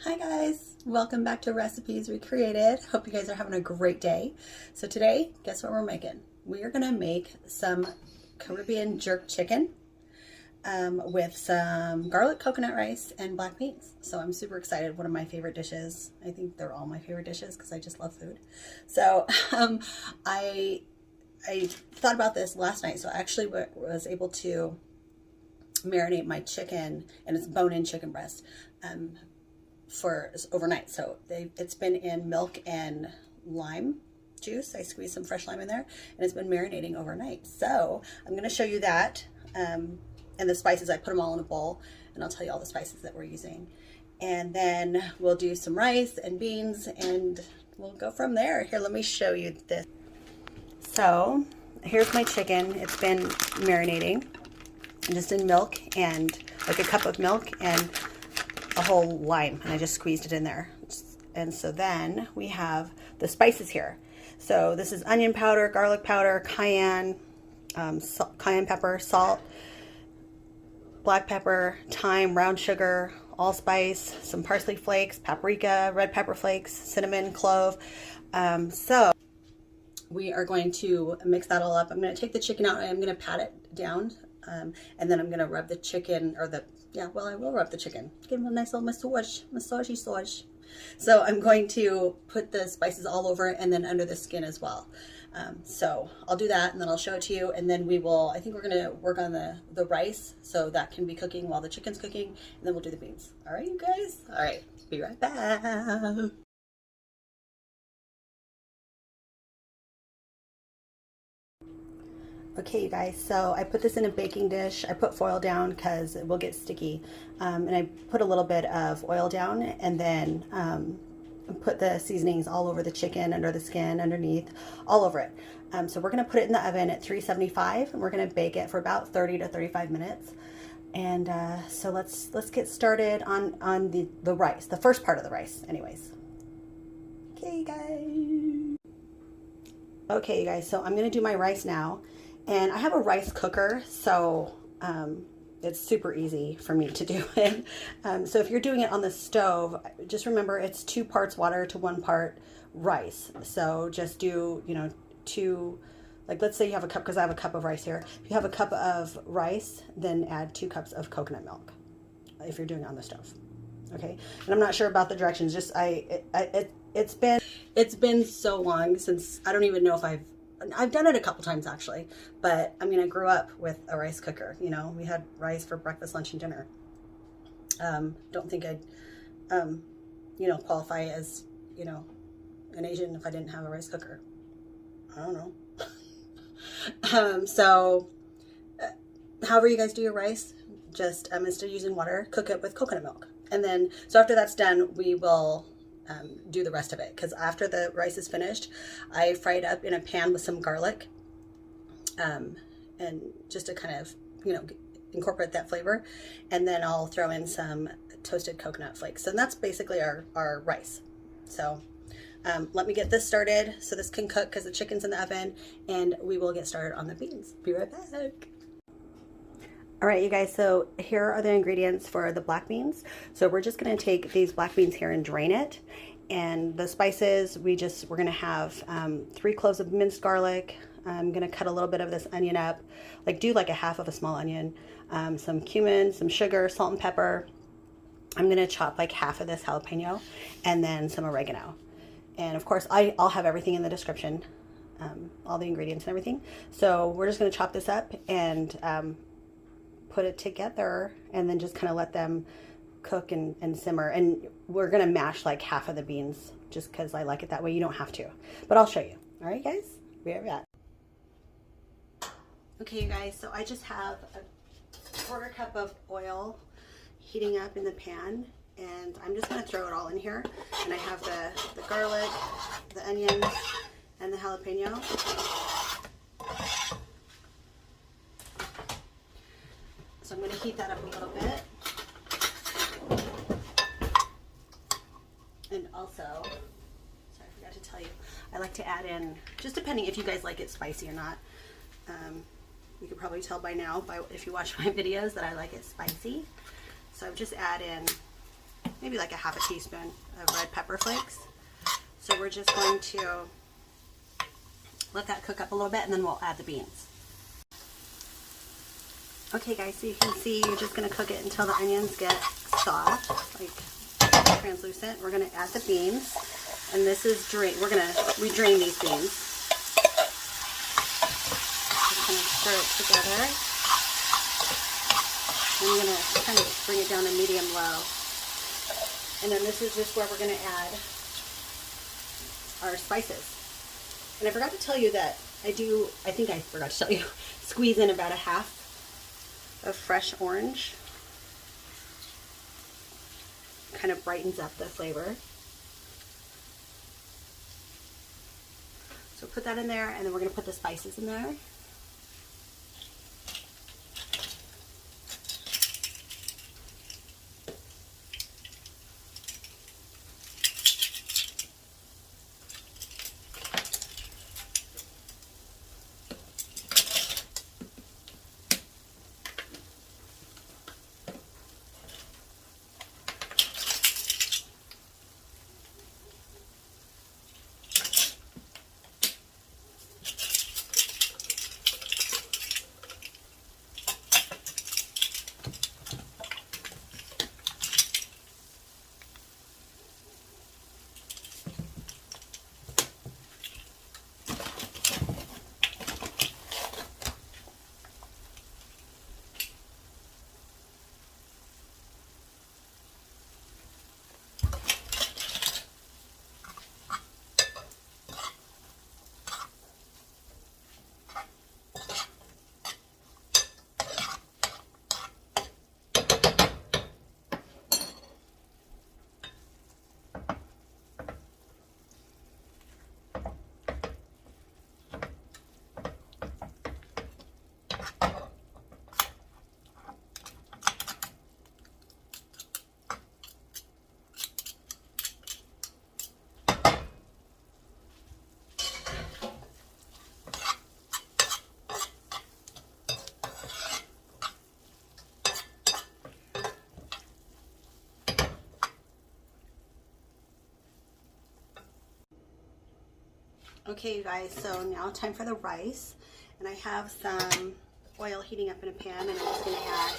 Hi guys, welcome back to Recipes Recreated. Hope you guys are having a great day. So today, guess what we're making? We are gonna make some Caribbean jerk chicken with some garlic coconut rice and black beans. So I'm super excited. One of my favorite dishes. I think they're all my favorite dishes because I just love food. So I thought about this last night. So I actually was able to marinate my chicken, and it's bone-in chicken breast, for overnight. So it's been in milk and lime juice. I squeezed some fresh lime in there, and it's been marinating overnight. So I'm going to show you that, and the spices. I put them all in a bowl, and I'll tell you all the spices that we're using. And then we'll do some rice and beans, and we'll go from there. Here, let me show you this. So here's my chicken. It's been marinating just in milk, and like a cup of milk and a whole lime, and I just squeezed it in there. And so then we have the spices here. So this is onion powder, garlic powder, cayenne, cayenne pepper, salt, black pepper, thyme, brown sugar, allspice, some parsley flakes, paprika, red pepper flakes, cinnamon, clove. So we are going to mix that all up. I'm going to take the chicken out and I'm going to pat it down, and then I'm going to rub the chicken, or I will rub the chicken. Give him a nice little massage. So I'm going to put the spices all over and then under the skin as well. So I'll do that, and then I'll show it to you, and then I think we're going to work on the rice, so that can be cooking while the chicken's cooking, and then we'll do the beans. All right, you guys? All right, be right back. Okay, you guys, so I put this in a baking dish. I put foil down because it will get sticky. And I put a little bit of oil down, and then put the seasonings all over the chicken, under the skin, underneath, all over it. So we're going to put it in the oven at 375, and we're going to bake it for about 30 to 35 minutes. And so let's get started on the rice, the first part of the rice anyways. Okay, guys. Okay, you guys, so I'm going to do my rice now. And I have a rice cooker, so it's super easy for me to do it. So if you're doing it on the stove, just remember it's 2 parts water to 1 part rice. So just do, 2, like let's say you have a cup, because I have a cup of rice here. If you have a cup of rice, then add 2 cups of coconut milk if you're doing it on the stove. Okay, and I'm not sure about the directions. Just it's been so long since I don't even know if I've done it a couple times actually, but I mean, I grew up with a rice cooker. We had rice for breakfast, lunch, and dinner. Don't think I'd, qualify as, an Asian if I didn't have a rice cooker. I don't know. So however you guys do your rice, just instead of using water, cook it with coconut milk. And then, so after that's done, we will do the rest of it, because after the rice is finished, I fry it up in a pan with some garlic, and just to kind of incorporate that flavor, and then I'll throw in some toasted coconut flakes, and that's basically our rice. So let me get this started so this can cook, because the chicken's in the oven, and we will get started on the beans. Be right back. All right, you guys, so here are the ingredients for the black beans. So we're just gonna take these black beans here and drain it. And the spices, we're gonna have 3 cloves of minced garlic. I'm gonna cut a little bit of this onion up, do like a half of a small onion, some cumin, some sugar, salt and pepper. I'm gonna chop like half of this jalapeno, and then some oregano. And of course, I'll have everything in the description, all the ingredients and everything. So we're just gonna chop this up and put it together, and then just kind of let them cook and simmer. And we're gonna mash like half of the beans just because I like it that way. You don't have to, but I'll show you. All right, guys, be right back. Okay, you guys, so I just have a 1/4 cup of oil heating up in the pan, and I'm just gonna throw it all in here. And I have the garlic, the onions, and the jalapeno. So I'm going to heat that up a little bit. And also, sorry, I forgot to tell you, I like to add in, just depending if you guys like it spicy or not. You can probably tell by now, if you watch my videos, that I like it spicy. So I would just add in maybe like a half a teaspoon of red pepper flakes. So we're just going to let that cook up a little bit, and then we'll add the beans. Okay guys, so you can see you're just going to cook it until the onions get soft, like translucent. We're going to add the beans, and this is we drain these beans. Just going to stir it together. I'm going to kind of bring it down to medium-low. And then this is just where we're going to add our spices. And I forgot to tell you that I think I forgot to tell you, squeeze in about a half of fresh orange. Kind of brightens up the flavor. So put that in there, and then we're going to put the spices in there. Okay, you guys, so now time for the rice. And I have some oil heating up in a pan, and I'm just going to add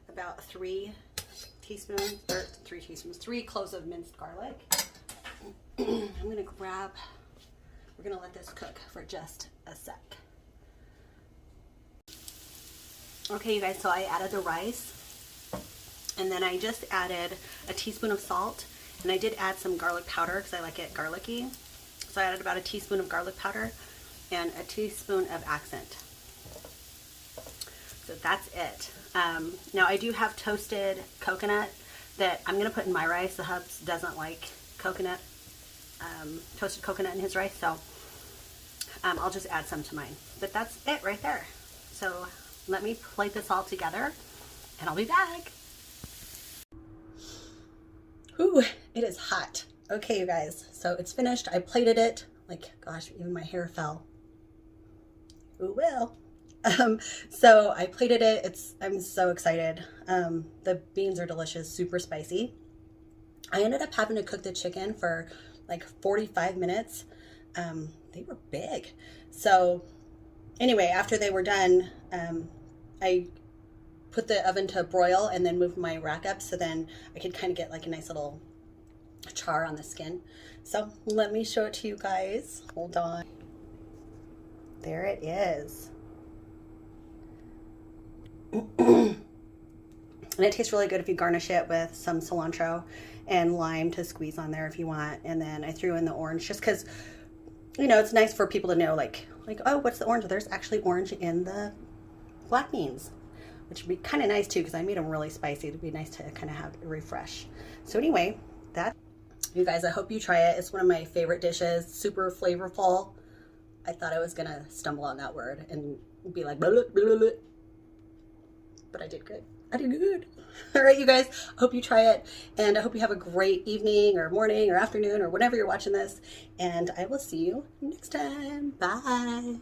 about 3 cloves of minced garlic. We're going to let this cook for just a sec. Okay, you guys, so I added the rice, and then I just added a teaspoon of salt, and I did add some garlic powder because I like it garlicky. So I added about a teaspoon of garlic powder and a teaspoon of accent. So that's it. Now I do have toasted coconut that I'm going to put in my rice. The hubs doesn't like coconut, toasted coconut in his rice, so I'll just add some to mine. But that's it right there. So let me plate this all together, and I'll be back. Ooh, it is hot. Okay, you guys, so it's finished. I plated it. Like, gosh, even my hair fell. Ooh, well. So I plated it. I'm so excited. The beans are delicious, super spicy. I ended up having to cook the chicken for like 45 minutes. They were big. So anyway, after they were done, I put the oven to broil and then moved my rack up so then I could kind of get like a nice little char on the skin. So let me show it to you guys. Hold on. There it is. And it tastes really good if you garnish it with some cilantro and lime to squeeze on there if you want. And then I threw in the orange just because, you know, it's nice for people to know like, oh, what's the orange? There's actually orange in the black beans, which would be kind of nice too because I made them really spicy. It'd be nice to kind of have a refresh. So anyway, you guys, I hope you try it. It's one of my favorite dishes, super flavorful. I thought I was gonna stumble on that word and be like, blah, blah, blah, blah. But I did good. I did good. All right, you guys, I hope you try it. And I hope you have a great evening or morning or afternoon or whenever you're watching this. And I will see you next time. Bye.